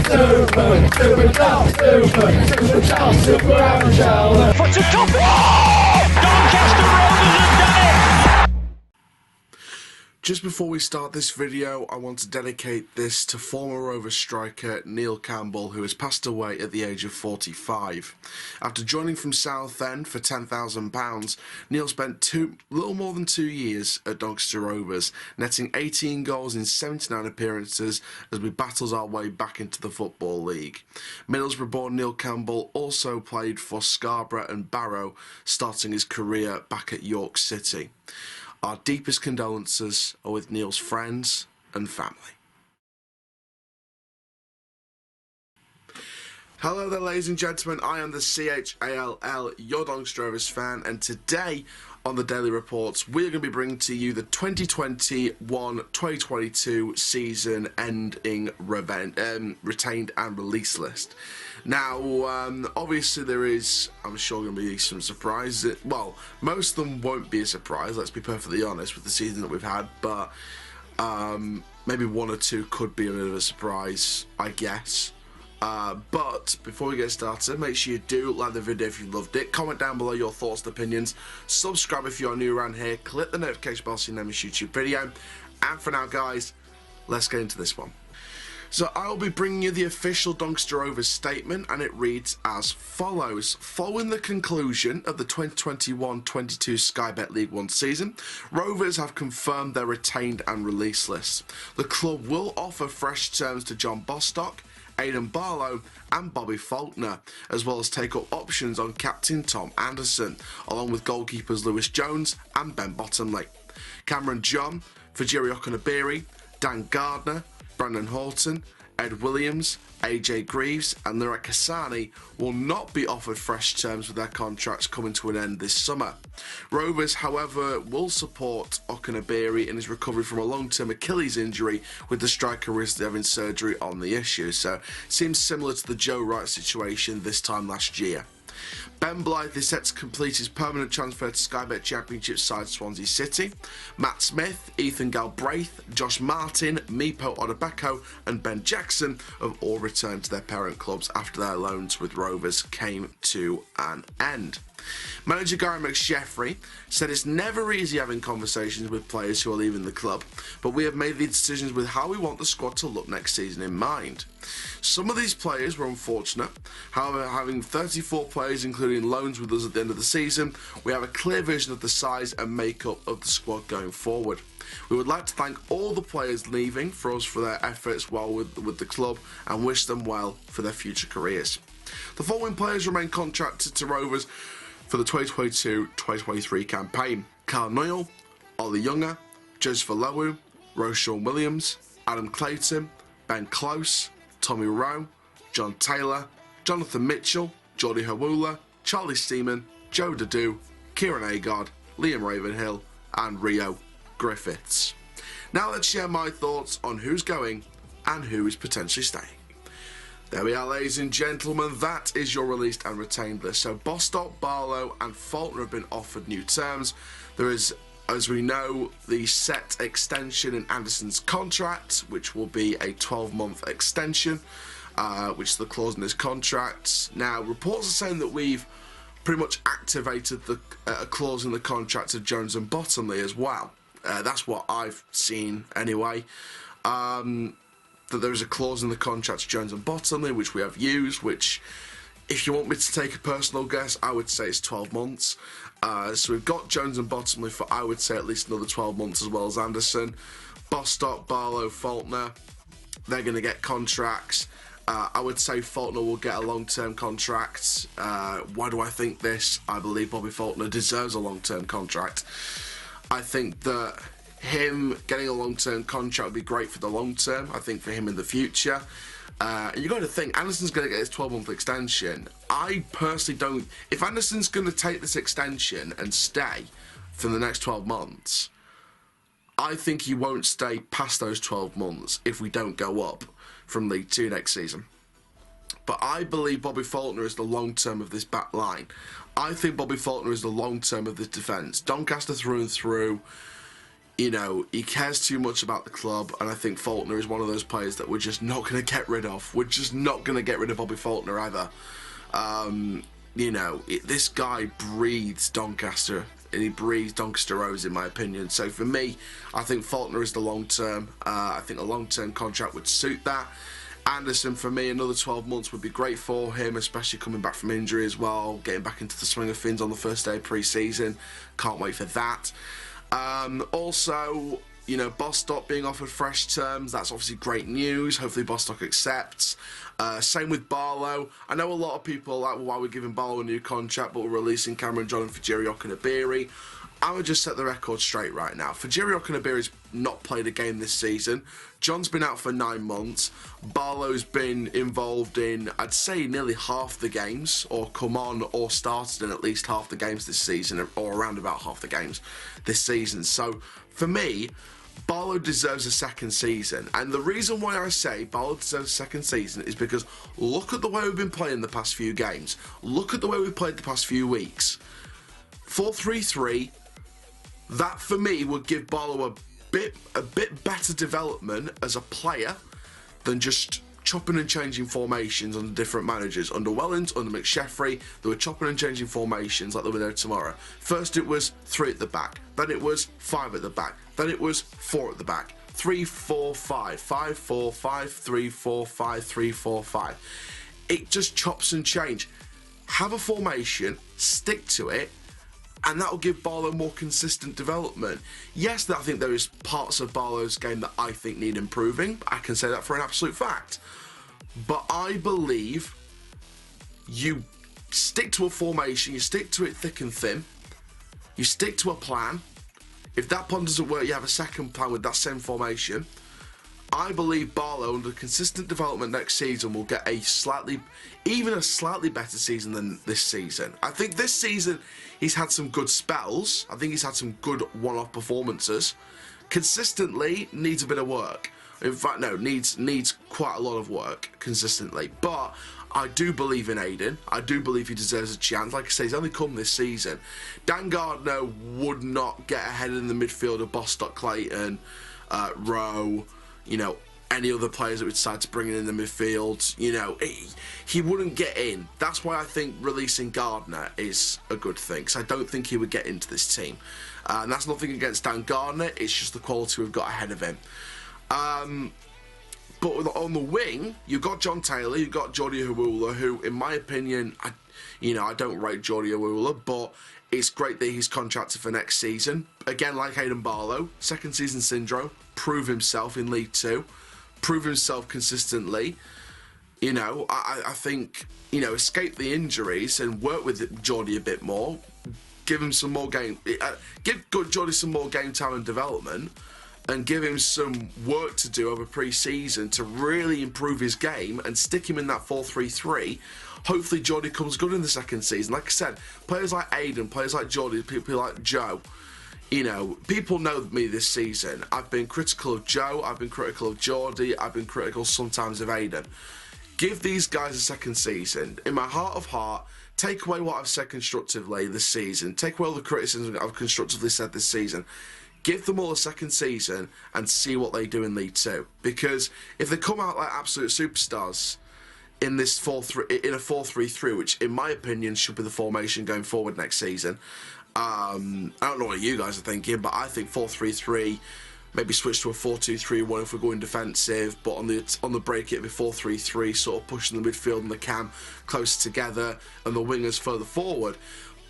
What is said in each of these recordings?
Super, super child, super child, super average child. For to top it! Oh! Doncaster Rovers have done it! Just before we start this video, I want to dedicate this to former Rovers striker Neil Campbell, who has passed away at the age of 45. After joining from Southend for £10,000, Neil spent little more than 2 years at Doncaster Rovers, netting 18 goals in 79 appearances as we battled our way back into the Football League. Middlesbrough-born Neil Campbell also played for Scarborough and Barrow, starting his career back at York City. Our deepest condolences are with Neil's friends and family. Hello there, ladies and gentlemen, I am the CHALL, your Doncaster Rovers fan, and today on the Daily Reports we're going to be bringing to you the 2021-2022 season ending retained and release list. Now, obviously there is, I'm sure, going to be some surprises. Well, most of them won't be a surprise, let's be perfectly honest, with the season that we've had, but maybe one or two could be a bit of a surprise, I guess. But before we get started, make sure you do like the video if you loved it, comment down below your thoughts and opinions, subscribe if you're new around here, click the notification bell so you never miss a YouTube video, and for now guys, let's get into this one. So I will be bringing you the official Doncaster Rovers statement, and it reads as follows. Following the conclusion of the 2021-22 Sky Bet League 1 season, Rovers have confirmed their retained and release lists. The club will offer fresh terms to John Bostock, Aidan Barlow and Bobby Faulkner, as well as take up options on captain Tom Anderson, along with goalkeepers Lewis Jones and Ben Bottomley. Cameron John, Fajiri Okunabiri, Dan Gardner, Brandon Horton, Ed Williams, AJ Greaves and Lirek Hassani will not be offered fresh terms with their contracts coming to an end this summer. Rovers, however, will support Okunabiri in his recovery from a long-term Achilles injury, with the striker recently having surgery on the issue, so it seems similar to the Joe Wright situation this time last year. Ben Blythe is set to complete his permanent transfer to Sky Bet Championship side Swansea City. Matt Smith, Ethan Galbraith, Josh Martin, Mipo Odebeko and Ben Jackson have all returned to their parent clubs after their loans with Rovers came to an end. Manager Gary McSheffrey said it's never easy having conversations with players who are leaving the club, but we have made the decisions with how we want the squad to look next season in mind. Some of these players were unfortunate, however, having 34 players including loans with us at the end of the season, we have a clear vision of the size and makeup of the squad going forward. We would like to thank all the players leaving for their efforts while with the club and wish them well for their future careers. The following players remain contracted to Rovers for the 2022-2023 campaign: Carl Noyle, Ollie Younger, Joseph Alowu, Roshan Williams, Adam Clayton, Ben Close, Tommy Rowe, John Taylor, Jonathan Mitchell, Geordie Hawula, Charlie Steeman, Joe Dadu, Kieran Agard, Liam Ravenhill and Rio Griffiths. Now let's share my thoughts on who's going and who is potentially staying. There we are, ladies and gentlemen, that is your released and retained list. So Bostock, Barlow and Faulkner have been offered new terms. There is, as we know, the set extension in Anderson's contract, which will be a 12-month extension, which is the clause in his contract. Now, reports are saying that we've pretty much activated a clause in the contract of Jones and Bottomley as well. That's what I've seen anyway. That there is a clause in the contract of Jones and Bottomley, which we have used, which, if you want me to take a personal guess, I would say it's 12 months. So we've got Jones and Bottomley for, I would say, at least another 12 months, as well as Anderson. Bostock, Barlow, Faulkner, they're going to get contracts. I would say Faulkner will get a long-term contract. Why do I think this? I believe Bobby Faulkner deserves a long-term contract. I think that him getting a long-term contract would be great for the long term, I think, for him in the future. You got to think, Anderson's going to get his 12-month extension. I personally don't... If Anderson's going to take this extension and stay for the next 12 months, I think he won't stay past those 12 months if we don't go up from League 2 next season. But I believe Bobby Faulkner is the long term of this back line. I think Bobby Faulkner is the long term of this defence. Doncaster through and through. you know, he cares too much about the club, and I think Faulkner is one of those players that we're just not going to get rid of. We're just not going to get rid of Bobby Faulkner either. You know, this guy breathes Doncaster, and he breathes Doncaster Rovers, in my opinion. So for me, I think Faulkner is the long-term. I think a long-term contract would suit that. Anderson, for me, another 12 months would be great for him, especially coming back from injury as well, getting back into the swing of things on the first day of pre-season. Can't wait for that. Also, you know, Bostock being offered fresh terms, that's obviously great news. Hopefully Bostock accepts. Same with Barlow. I know a lot of people are like, well, why are we giving Barlow a new contract, but we're releasing Cameron John and Fajiri Okunabiri? I would just set the record straight right now. Fajiri Okunabiri's not played a game this season. John's been out for 9 months. Barlow's been involved in, I'd say, nearly half the games, or come on, or started in at least half the games this season, or around about half the games this season. So, for me, Barlow deserves a second season. And the reason why I say Barlow deserves a second season is because look at the way we've been playing the past few games. Look at the way we've played the past few weeks. 4-3-3. That, for me, would give Barlow a bit better development as a player than just chopping and changing formations under different managers. Under Welland, under McSheffrey, they were chopping and changing formations like they were there tomorrow. First it was 3 at the back, then it was 5 at the back, then it was 4 at the back. 3-4-5, 5-4, 5-3-4, 5-3-4-5. It just chops and change. Have a formation, stick to it, and that will give Barlow more consistent development. Yes, I think there is parts of Barlow's game that I think need improving. I can say that for an absolute fact. But I believe you stick to a formation, you stick to it thick and thin, you stick to a plan. If that plan doesn't work, you have a second plan with that same formation. I believe Barlow, under consistent development next season, will get even a slightly better season than this season. I think this season he's had some good spells. I think he's had some good one-off performances. Consistently needs a bit of work. In fact, no, needs quite a lot of work consistently. But I do believe in Aiden. I do believe he deserves a chance. Like I say, he's only come this season. Dan Gardner would not get ahead in the midfield of Bostock, Clayton, Rowe, you know, any other players that we decide to bring in the midfield. You know, he wouldn't get in. That's why I think releasing Gardner is a good thing, because I don't think he would get into this team. And that's nothing against Dan Gardner, it's just the quality we've got ahead of him. But on the wing, you've got John Taylor, you've got Jordi Hawula, who, in my opinion, I don't rate Jordi Hawula, but it's great that he's contracted for next season. Again, like Hayden Barlow, second season syndrome, prove himself in League 2, prove himself consistently. You know, I think, you know, escape the injuries and work with Jordi a bit more, give him some more give Jordi some more game time and development, and give him some work to do over pre-season to really improve his game and stick him in that 4-3-3. Hopefully Jordi comes good in the second season. Like I said, players like Aiden, players like Jordi, people like Joe, you know, people know me this season. I've been critical of Joe, I've been critical of Jordi, I've been critical sometimes of Aiden. Give these guys a second season. In my heart of heart, take away what I've said constructively this season. Take away all the criticism I've constructively said this season. Give them all a second season and see what they do in League 2. Because if they come out like absolute superstars in this 4-3-3, which in my opinion should be the formation going forward next season, I don't know what you guys are thinking, but I think 4-3-3, maybe switch to a 4-2-3-1 if we're going defensive, but on the break it'll be 4-3-3, sort of pushing the midfield and the cam closer together and the wingers further forward.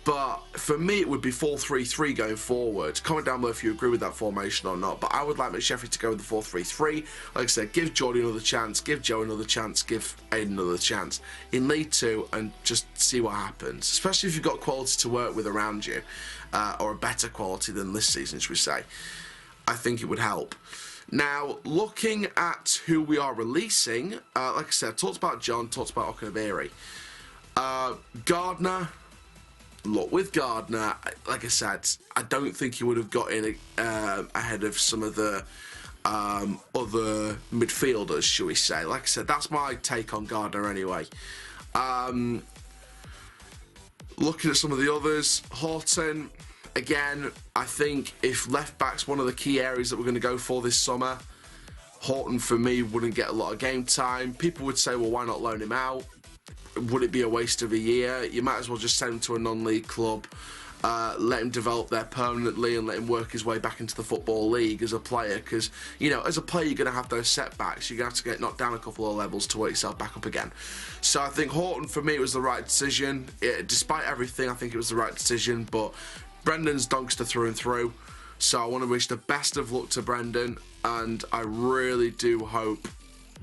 But for me, it would be 4-3-3 going forward. Comment down below if you agree with that formation or not. But I would like McSheffrey to go with the 4-3-3. Like I said, give Jordi another chance, give Joe another chance, give Aiden another chance in League 2 and just see what happens. Especially if you've got quality to work with around you, or a better quality than this season, should we say. I think it would help. Now, looking at who we are releasing, like I said, talked about John, talked about Okunabiri. Gardner. Look, with Gardner, like I said, I don't think he would have got in ahead of some of the other midfielders, shall we say. Like I said, that's my take on Gardner anyway. Looking at some of the others, Horton, again, I think if left back's one of the key areas that we're going to go for this summer, Horton for me wouldn't get a lot of game time. People would say, well, why not loan him out? Would it be a waste of a year? You might as well just send him to a non-league club, let him develop there permanently and let him work his way back into the Football League as a player, because, you know, as a player you're going to have those setbacks. You're going to have to get knocked down a couple of levels to work yourself back up again. So I think Horton for me was the right decision. Despite everything, I think it was the right decision, but Brendan's Doncaster through and through, so I want to wish the best of luck to Brendan, and I really do hope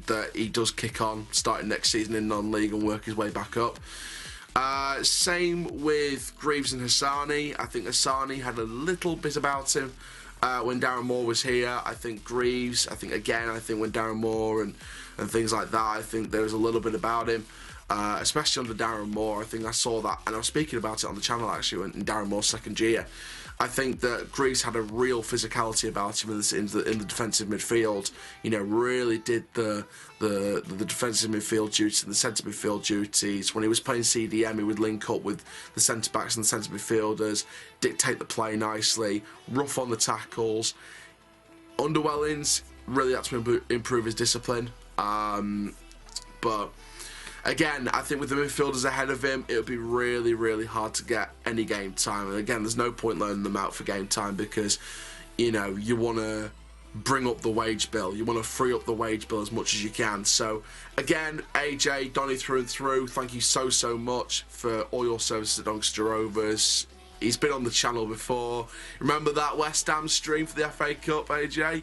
that he does kick on starting next season in non-league and work his way back up. Same with Greaves and Hassani. I think Hassani had a little bit about him when Darren Moore was here. I think Greaves, I think when Darren Moore and things like that, I think there was a little bit about him. Especially under Darren Moore, I think I saw that, and I was speaking about it on the channel actually in Darren Moore's second year. I think that Greaves had a real physicality about him in the defensive midfield. You know, really did the defensive midfield duties and the centre midfield duties. When he was playing CDM, he would link up with the centre backs and the centre midfielders, dictate the play nicely, rough on the tackles. Under Wellings, really had to improve his discipline, but again, I think with the midfielders ahead of him, it would be really, really hard to get any game time. And again, there's no point loaning them out for game time because, you know, you want to bring up the wage bill. You want to free up the wage bill as much as you can. So, again, AJ, Donny through and through, thank you so, so much for all your services at Doncaster Rovers. He's been on the channel before. Remember that West Ham stream for the FA Cup, AJ?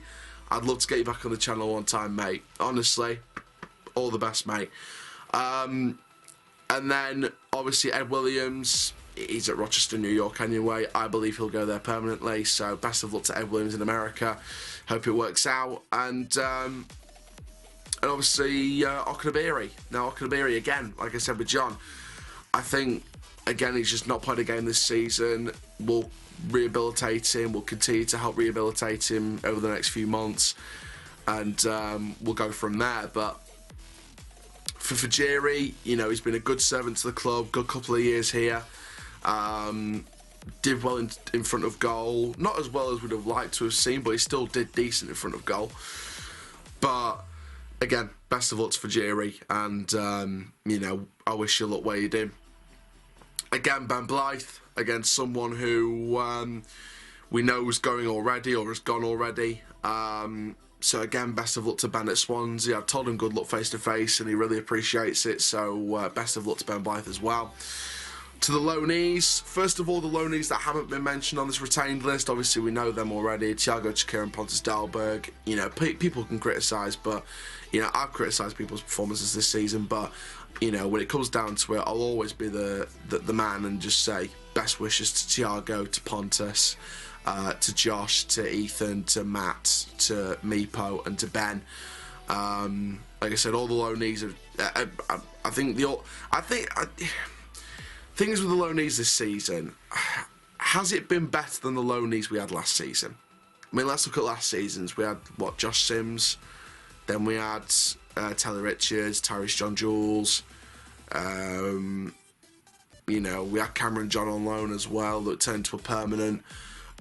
I'd love to get you back on the channel one time, mate. Honestly, all the best, mate. And then, obviously, Ed Williams, he's at Rochester, New York anyway. I believe he'll go there permanently, so best of luck to Ed Williams in America. Hope it works out. And obviously, Okunabiri. Now, Okunabiri, again, like I said with John, I think, again, he's just not played a game this season. We'll rehabilitate him. We'll continue to help rehabilitate him over the next few months. And we'll go from there. But for Fajiri, you know, he's been a good servant to the club, good couple of years here. Did well in front of goal. Not as well as we'd have liked to have seen, but he still did decent in front of goal. But, again, best of luck to Fajiri, and, you know, I wish you luck where you do. Again, Ben Blythe, again, someone who we know is going already or has gone already. So again, best of luck to Ben at Swansea. I've told him good luck face to face and he really appreciates it, so best of luck to Ben Blythe as well. To the loanees, first of all, the loanees that haven't been mentioned on this retained list, obviously we know them already, Thiago Chakir and Pontus Dahlberg. You know, people can criticise, but, you know, I've criticised people's performances this season, but, you know, when it comes down to it, I'll always be the man and just say best wishes to Thiago, to Pontus, to Josh, to Ethan, to Matt, to Meepo, and to Ben. Like I said, all the loanees are. I think things with the loanees this season. Has it been better than the loanees we had last season? I mean, let's look at last season's. We had what, Josh Sims, then we had Taylor Richards, Tyrese John Jules. You know, we had Cameron John on loan as well that turned to a permanent.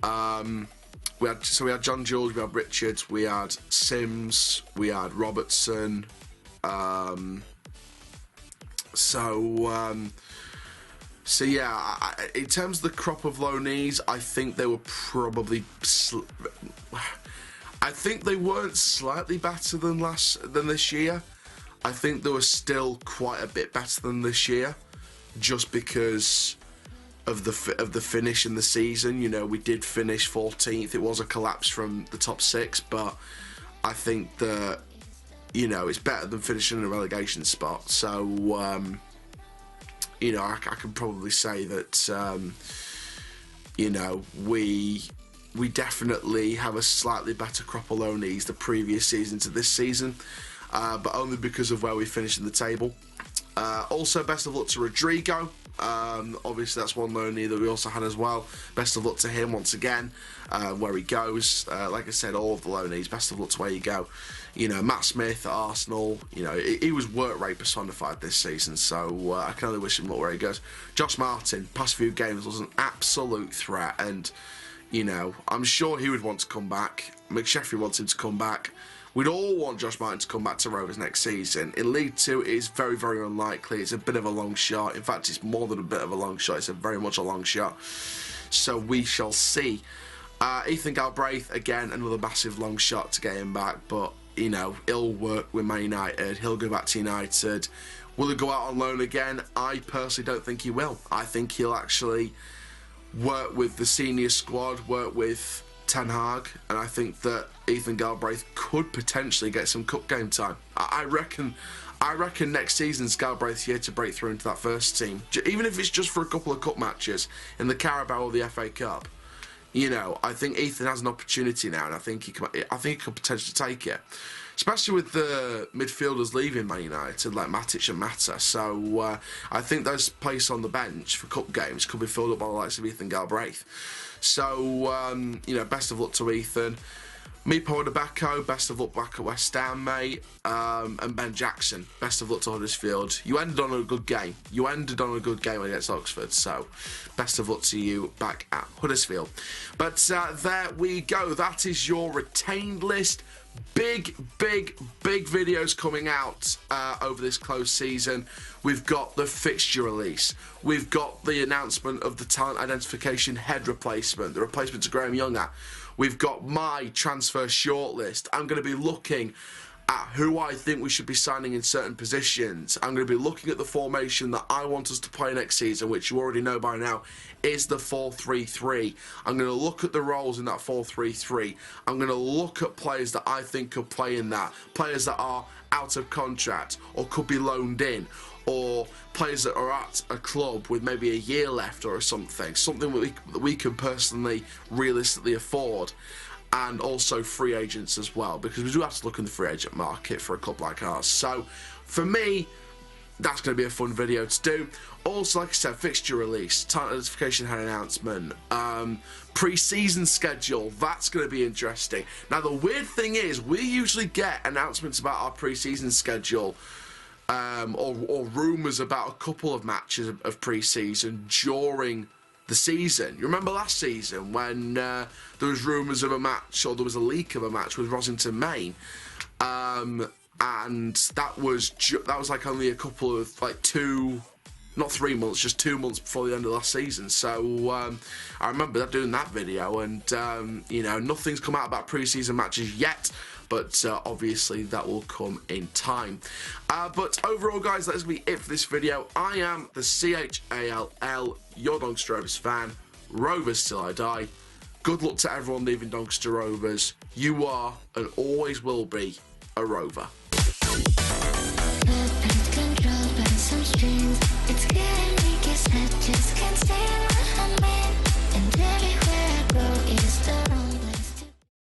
We had John Jules, we had Richards, we had Sims, we had Robertson. So yeah, in terms of the crop of loanees, I think they were probably. I think they weren't slightly better than this year. I think they were still quite a bit better than this year, just because of the finish in the season. You know, we did finish 14th. It was a collapse from the top 6, but I think that, you know, it's better than finishing in a relegation spot. So, you know, I can probably say that, you know, we definitely have a slightly better crop of loanees the previous season to this season, but only because of where we finished in the table. Also, best of luck to Rodrigo. Obviously, that's one loanee that we also had as well. Best of luck to him once again, where he goes. Like I said, all of the loanees, best of luck to where you go. You know, Matt Smith at Arsenal, you know, he was work rate personified this season, so I can only wish him luck where he goes. Josh Martin, past few games, was an absolute threat, and, you know, I'm sure he would want to come back. McSheffrey wants him to come back. We'd all want Josh Martin to come back to Rovers next season. In League 2, it is very, very unlikely. It's a bit of a long shot. In fact, it's more than a bit of a long shot. It's very much a long shot. So we shall see. Ethan Galbraith, again, another massive long shot to get him back, but, you know, he'll work with Man United. He'll go back to United. Will he go out on loan again? I personally don't think he will. I think he'll actually work with the senior squad, work with Ten Hag, and I think that Ethan Galbraith could potentially get some cup game time. I reckon next season's Galbraith's year to break through into that first team, even if it's just for a couple of cup matches in the Carabao or the FA Cup. You know, I think Ethan has an opportunity now, and I think he could potentially take it, especially with the midfielders leaving Man United, like Matic and Mata. So I think those places on the bench for cup games could be filled up by the likes of Ethan Galbraith. So, you know, best of luck to Ethan. Mipo Adebako, best of luck back at West Ham, mate. And Ben Jackson, best of luck to Huddersfield. You ended on a good game. You ended on a good game against Oxford, so best of luck to you back at Huddersfield. But there we go. That is your retained list. Big videos coming out over this close season. We've got the fixture release. We've got the announcement of the talent identification head replacement, the replacement to Graham Younger. We've got my transfer shortlist. I'm going to be looking at who I think we should be signing in certain positions. I'm going to be looking at the formation that I want us to play next season, which you already know by now is the 4-3-3. I'm going to look at the roles in that 4-3-3. I'm going to look at players that I think could play in that, players that are out of contract or could be loaned in, or players that are at a club with maybe a year left or something that we can personally realistically afford. And also free agents as well, because we do have to look in the free agent market for a club like ours. So for me, that's going to be a fun video to do. Also, like I said, fixture release, talent identification head announcement, pre-season schedule, that's going to be interesting. Now the weird thing is, we usually get announcements about our pre-season schedule or rumours about a couple of matches of pre-season during the season. You remember last season when there was rumours of a match, or there was a leak of a match with Rosington Main, and that was like only a couple of, like, not 3 months, just 2 months before the end of last season. So I remember doing that video, and you know, nothing's come out about pre-season matches yet, but obviously that will come in time. But overall, guys, that's going to be it for this video. I am the CHALL, your Doncaster Rovers fan. Rovers till I die. Good luck to everyone leaving Doncaster Rovers. You are, and always will be, a Rover.